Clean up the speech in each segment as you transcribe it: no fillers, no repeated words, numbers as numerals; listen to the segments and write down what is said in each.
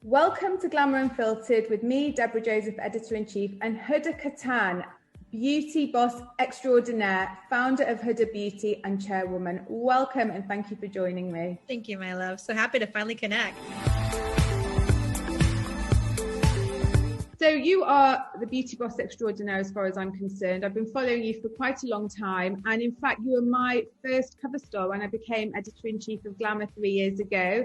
Welcome to Glamour Unfiltered with me, Deborah Joseph, Editor-in-Chief, and Huda Kattan, beauty boss extraordinaire, founder of Huda Beauty and chairwoman. Welcome and thank you for joining me. Thank you, my love. So happy to finally connect. So you are the beauty boss extraordinaire as far as I'm concerned. I've been following you for quite a long time. And in fact, you were my first cover star when I became Editor-in-Chief of Glamour 3 years ago.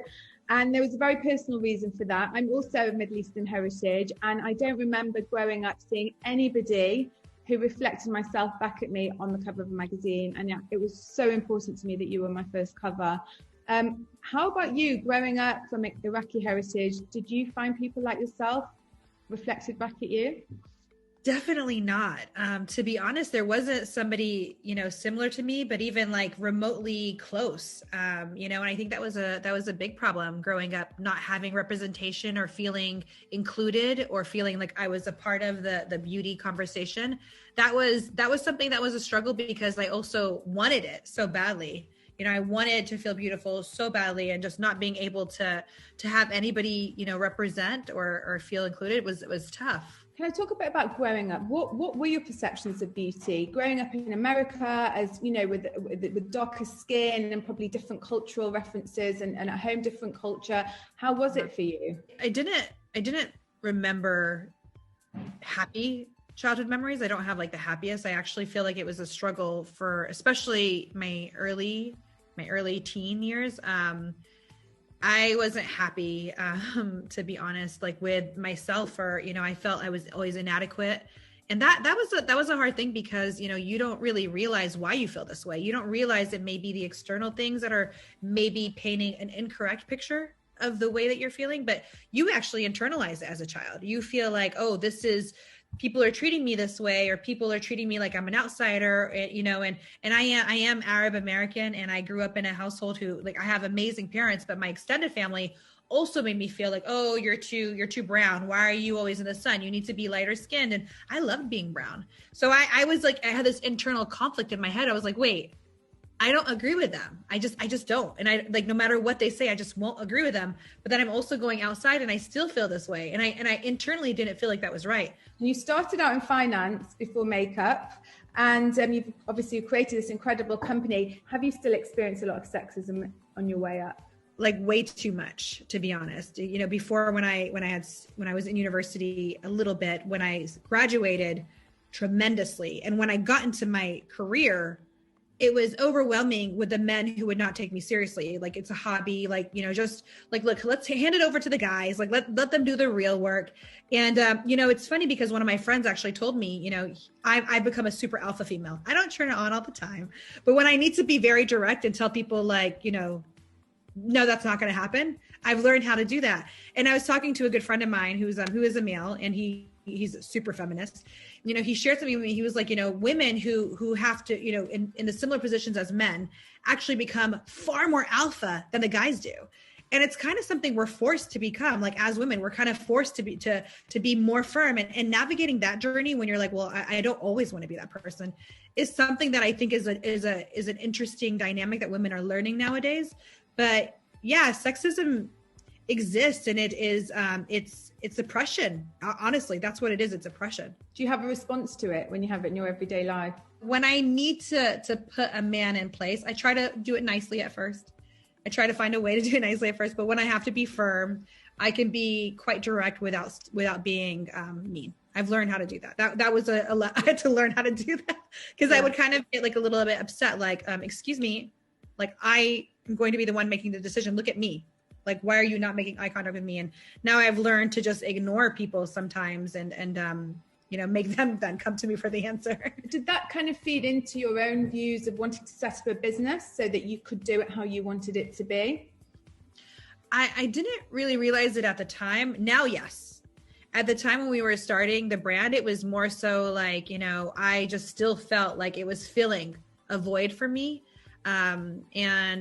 And there was a very personal reason for that. I'm also of Middle Eastern heritage, and I don't remember growing up seeing anybody who reflected myself back at me on the cover of a magazine. And yeah, it was so important to me that you were my first cover. How about you, growing up from Iraqi heritage? Did you find people like yourself reflected back at you? Definitely not. To be honest, there wasn't somebody, similar to me, but even like remotely close, and I think that was a big problem growing up, not having representation or feeling included or feeling like I was a part of the beauty conversation. That was something that was a struggle because I also wanted it so badly. I wanted to feel beautiful so badly, and just not being able to have anybody, represent or feel included was tough. Can I talk a bit about growing up? What were your perceptions of beauty? Growing up in America, as you know, with darker skin and probably different cultural references, and at home different culture. How was it for you? I didn't remember happy childhood memories. I don't have like the happiest. I actually feel like it was a struggle for especially my early teen years. I wasn't happy, to be honest, like with myself, or, I felt I was always inadequate. And that was a hard thing because, you don't really realize why you feel this way. You don't realize it may be the external things that are maybe painting an incorrect picture of the way that you're feeling, but you actually internalize it as a child. You feel like, oh, people are treating me this way, or people are treating me like I'm an outsider, and I am Arab American, and I grew up in a household who, like, I have amazing parents, but my extended family also made me feel like, oh, you're too brown. Why are you always in the sun? You need to be lighter skinned. And I loved being brown. So I was like, I had this internal conflict in my head. I was like, wait, I don't agree with them. I just don't. And I, like, no matter what they say, I just won't agree with them. But then I'm also going outside and I still feel this way. And I internally didn't feel like that was right. You started out in finance before makeup, and you've obviously created this incredible company. Have you still experienced a lot of sexism on your way up? Like way too much, to be honest. Before when I was in university a little bit, when I graduated, tremendously. And when I got into my career, it was overwhelming with the men who would not take me seriously. Like, it's a hobby, like, just like, look, let's hand it over to the guys. Like, let them do the real work. And, it's funny because one of my friends actually told me, I've become a super alpha female. I don't turn it on all the time, but when I need to be very direct and tell people, like, no, that's not going to happen, I've learned how to do that. And I was talking to a good friend of mine who is a male, and he's a super feminist. He shared something with me. He was like, women who have to, in the similar positions as men, actually become far more alpha than the guys do. And it's kind of something we're forced to become. Like, as women, we're kind of forced to be more firm, and navigating that journey when you're like, well, I don't always want to be that person, is something that I think is an interesting dynamic that women are learning nowadays. But yeah, sexism exists, and it is it's oppression. Honestly, that's what it is. It's oppression. Do you have a response to it when you have it in your everyday life? When I need to put a man in place, I try to do it nicely at first. I try to find a way to do it nicely at first, but when I have to be firm, I can be quite direct without being mean. I've learned how to do that. That was I had to learn how to do that, because I would kind of get like a little bit upset, like, excuse me, like, I am going to be the one making the decision. Look at me. Like, why are you not making eye contact with me? And now I've learned to just ignore people sometimes and make them then come to me for the answer. Did that kind of feed into your own views of wanting to set up a business so that you could do it how you wanted it to be? I didn't really realize it at the time. Now, yes. At the time when we were starting the brand, it was more so like, I just still felt like it was filling a void for me. And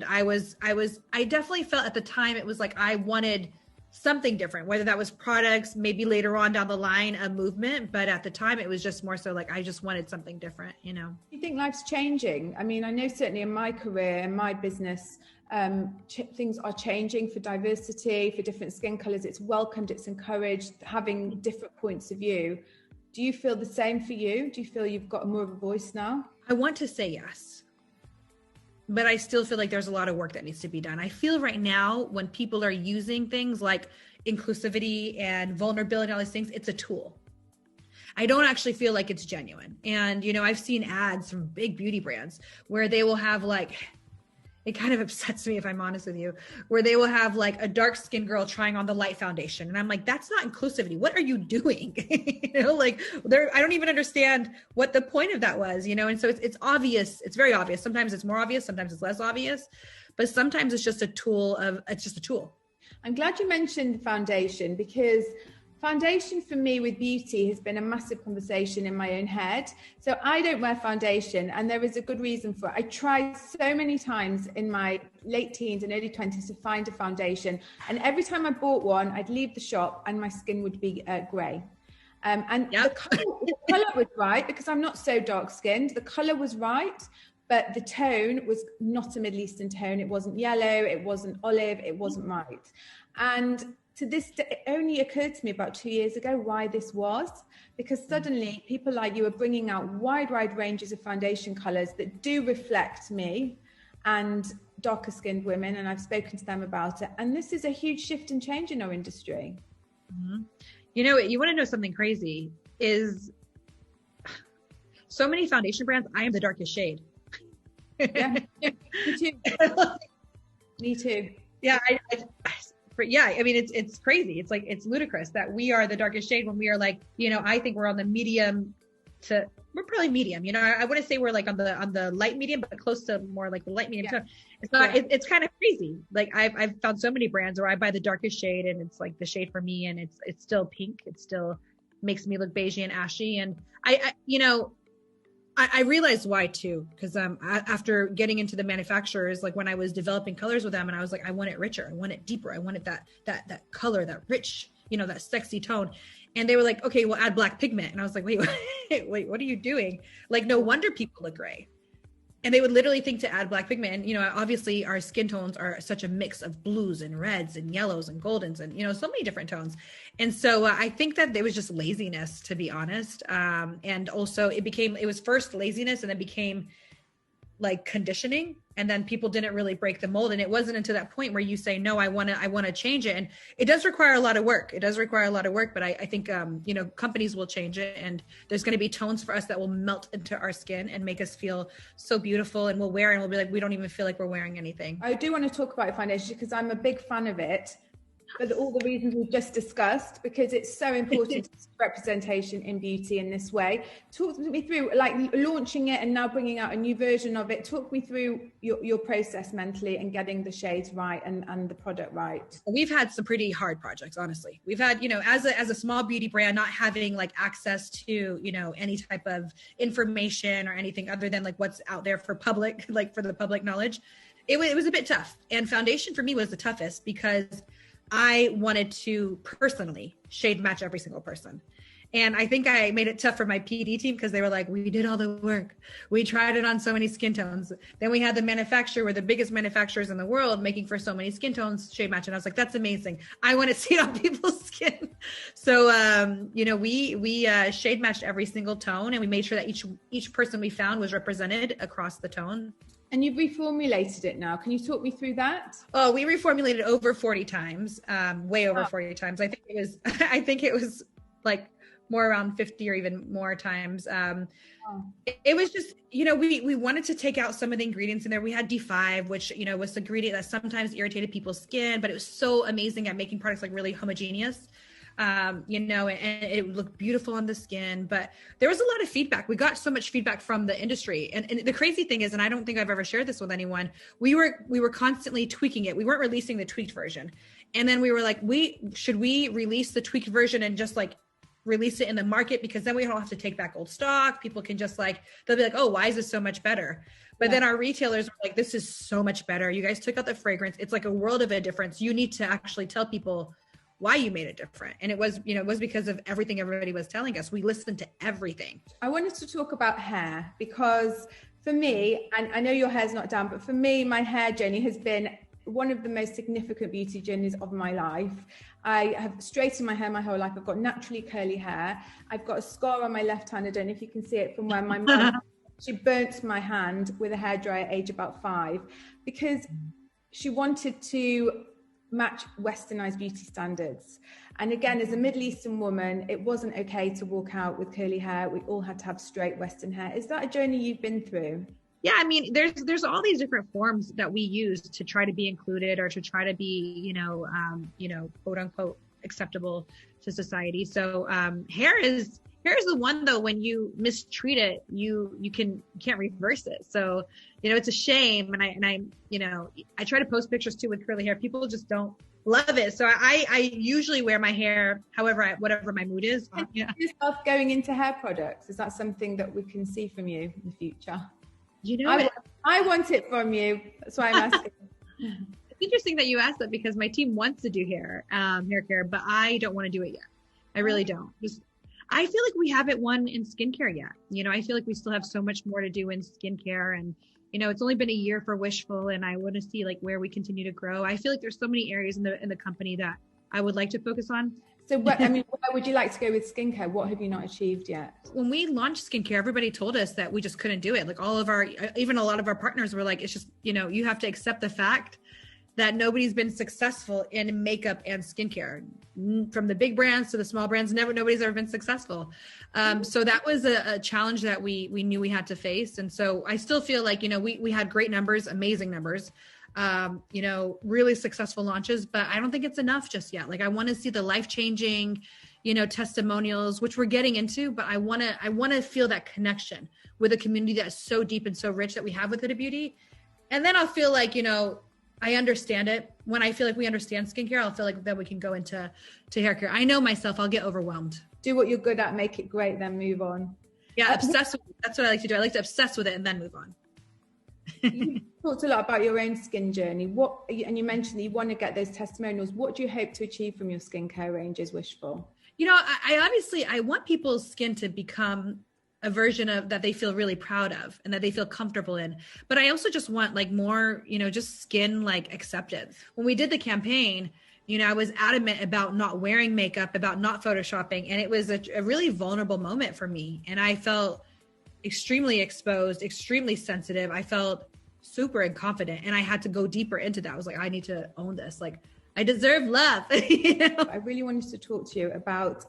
I definitely felt at the time, it was like, I wanted something different, whether that was products, maybe later on down the line, a movement. But at the time, it was just more so like, I just wanted something different, Do you think life's changing? I mean, I know certainly in my career, in my business, things are changing for diversity, for different skin colors. It's welcomed, it's encouraged, having different points of view. Do you feel the same for you? Do you feel you've got more of a voice now? I want to say yes, but I still feel like there's a lot of work that needs to be done. I feel right now when people are using things like inclusivity and vulnerability, all these things, it's a tool. I don't actually feel like it's genuine. And, you know, I've seen ads from big beauty brands where they will have like, it kind of upsets me if I'm honest with you, where they will have like a dark skinned girl trying on the light foundation. And I'm like, that's not inclusivity. What are you doing? You know, like I don't even understand what the point of that was, you know? And so it's obvious. It's very obvious. Sometimes it's more obvious. Sometimes it's less obvious, but sometimes it's just a tool. I'm glad you mentioned foundation, because foundation for me with beauty has been a massive conversation in my own head. So I don't wear foundation, and there is a good reason for it. I tried so many times in my late teens and early 20s to find a foundation. And every time I bought one, I'd leave the shop and my skin would be grey. The color was right, because I'm not so dark skinned. The color was right, but the tone was not a Middle Eastern tone. It wasn't yellow, it wasn't olive, it wasn't right. And to this day, it only occurred to me about 2 years ago why this was, because suddenly people like you are bringing out wide ranges of foundation colors that do reflect me and darker skinned women. And I've spoken to them about it. And this is a huge shift and change in our industry. Mm-hmm. You know, you want to know something crazy is so many foundation brands, I am the darkest shade. Yeah, me too. Me too. Yeah, I mean, it's crazy. It's like, it's ludicrous that we are the darkest shade when we are like, you know, I think we're on the medium to, we're probably medium, you know, I wouldn't say we're like on the light medium, but close to more like the light medium tone. It's not, it's kind of crazy. Like I've found so many brands where I buy the darkest shade and it's like the shade for me, and it's still pink. It still makes me look beigey and ashy. And I realized why too, because after getting into the manufacturers, like when I was developing colors with them, and I was like, I want it richer, I want it deeper, I wanted that color, that rich, you know, that sexy tone. And they were like, okay, we'll add black pigment. And I was like, wait, what are you doing? Like, no wonder people look gray. And they would literally think to add black pigment. And, you know, obviously our skin tones are such a mix of blues and reds and yellows and goldens and, you know, so many different tones. And so I think that it was just laziness, to be honest. And also it was first laziness, and then became like conditioning. And then people didn't really break the mold. And it wasn't until that point where you say, no, I want to change it. And it does require a lot of work. But I think, you know, companies will change it, and there's going to be tones for us that will melt into our skin and make us feel so beautiful, and we'll wear it and we'll be like, we don't even feel like we're wearing anything. I do want to talk about foundation because I'm a big fan of it, for all the reasons we've just discussed, because it's so important to representation in beauty in this way. Talk me through, like, launching it and now bringing out a new version of it. Talk me through your process mentally and getting the shades right and the product right. We've had some pretty hard projects, honestly. We've had, you know, as a small beauty brand, not having like access to, you know, any type of information or anything other than like what's out there for public, like for the public knowledge. It was a bit tough. And foundation for me was the toughest because I wanted to personally shade match every single person. And I think I made it tough for my PD team because they were like, we did all the work. We tried it on so many skin tones. Then we had the manufacturer, we're the biggest manufacturers in the world, making for so many skin tones, shade match. And I was like, that's amazing. I want to see it on people's skin. So, you know, we shade matched every single tone, and we made sure that each person we found was represented across the tone. And you've reformulated it now. Can you talk me through that? Oh, we reformulated over 40 times, way over 40 times. I think it was like more around 50 or even more times. It was just, you know, we wanted to take out some of the ingredients in there. We had D5, which, you know, was the ingredient that sometimes irritated people's skin, but it was so amazing at making products like really homogeneous. You know, and it looked beautiful on the skin, but there was a lot of feedback. We got so much feedback from the industry. And the crazy thing is, and I don't think I've ever shared this with anyone, we were constantly tweaking it. We weren't releasing the tweaked version. And then we were like, should we release the tweaked version and just like release it in the market? Because then we don't have to take back old stock. People can just like, they'll be like, oh, why is this so much better? But then our retailers were like, this is so much better. You guys took out the fragrance. It's like a world of a difference. You need to actually tell people why you made it different. And it was, you know, it was because of everything everybody was telling us. We listened to everything. I wanted to talk about hair because For me, and I know your hair's not down, but for me, my hair journey has been one of the most significant beauty journeys of my life. I have straightened my hair my whole life. I've got naturally curly hair. I've got a scar on my left hand. I don't know if you can see it from where my mum, she burnt my hand with a hairdryer at age about 5 because she wanted to match westernized beauty standards. And again, as a Middle Eastern woman, it wasn't okay to walk out with curly hair. We all had to have straight Western hair. Is that a journey you've been through? Yeah, I mean, there's all these different forms that we use to try to be included or to try to be, quote unquote, acceptable to society. So hair is the one though, when you mistreat it, you can't reverse it. So, it's a shame. And I try to post pictures too with curly hair. People just don't love it. So I usually wear my hair whatever my mood is. Can you see yourself going into hair products? Is that something that we can see from you in the future? I want it from you. That's why I'm asking. It's interesting that you asked that because my team wants to do hair care, but I don't want to do it yet. I really don't. I feel like we haven't won in skincare yet. I feel like we still have so much more to do in skincare, and it's only been a year for Wishful, and I want to see like where we continue to grow. I feel like there's so many areas in the company that I would like to focus on. So where would you like to go with skincare? What have you not achieved yet? When we launched skincare, everybody told us that we just couldn't do it. Like even a lot of our partners were like, it's just, you have to accept the fact that nobody's been successful in makeup and skincare, from the big brands to the small brands. Nobody's ever been successful. So that was a challenge that we knew we had to face. And so I still feel like, we had great numbers, amazing numbers, really successful launches, but I don't think it's enough just yet. Like I want to see the life-changing, testimonials, which we're getting into, but I want to feel that connection with a community that's so deep and so rich that we have with Huda Beauty. And then I'll feel like, I understand it. When I feel like we understand skincare, I'll feel like then we can go into hair care. I know myself, I'll get overwhelmed. Do what you're good at, make it great, then move on. Yeah, obsess with it. That's what I like to do. I like to obsess with it and then move on. You talked a lot about your own skin journey. And you mentioned that you want to get those testimonials. What do you hope to achieve from your skincare range as Wishful? I want people's skin to become a version of that they feel really proud of and that they feel comfortable in. But I also just want like more, just skin like acceptance. When we did the campaign, I was adamant about not wearing makeup, about not photoshopping. And it was a really vulnerable moment for me. And I felt extremely exposed, extremely sensitive. I felt super inconfident and I had to go deeper into that. I was like, I need to own this. Like I deserve love. I really wanted to talk to you about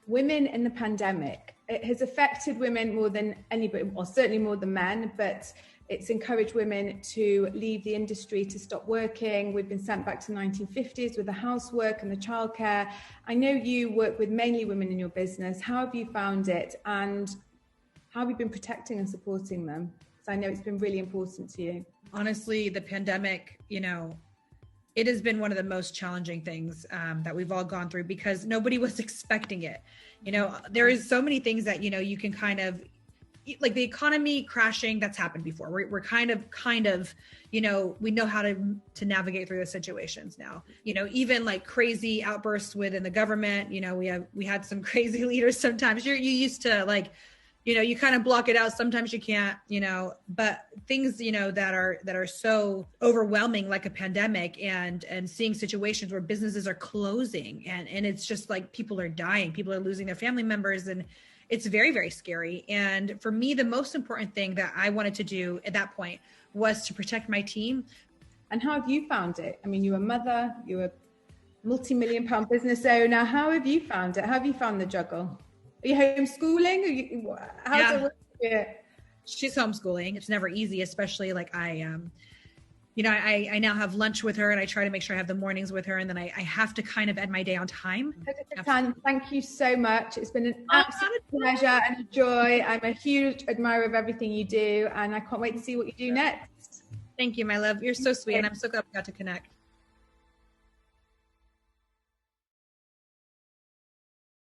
women in the pandemic. It has affected women more than anybody, or certainly more than men, but it's encouraged women to leave the industry, to stop working. We've been sent back to 1950s with the housework and the childcare. I know you work with mainly women in your business. How have you found it? And how have you been protecting and supporting them? Because I know it's been really important to you. Honestly, the pandemic, it has been one of the most challenging things that we've all gone through because nobody was expecting it. There is so many things that, you can kind of, like the economy crashing, that's happened before. We're kind of, we know how to navigate through those situations now. Even like crazy outbursts within the government, we had some crazy leaders sometimes. You're used to like, you kind of block it out. Sometimes you can't, but things, that are so overwhelming, like a pandemic and seeing situations where businesses are closing and it's just like people are dying, people are losing their family members. And it's very, very scary. And for me, the most important thing that I wanted to do at that point was to protect my team. And how have you found it? I mean, you're a mother, you're a multi-million-pound business owner. How have you found it? How have you found the juggle? Are you homeschooling? How's it work? Yeah. She's homeschooling. It's never easy, especially like I now have lunch with her and I try to make sure I have the mornings with her. And then I have to kind of end my day on time. Huda Kattan, thank you so much. It's been an absolute pleasure and a joy. I'm a huge admirer of everything you do and I can't wait to see what you do next. Thank you, my love. You're so sweet. And I'm so glad we got to connect.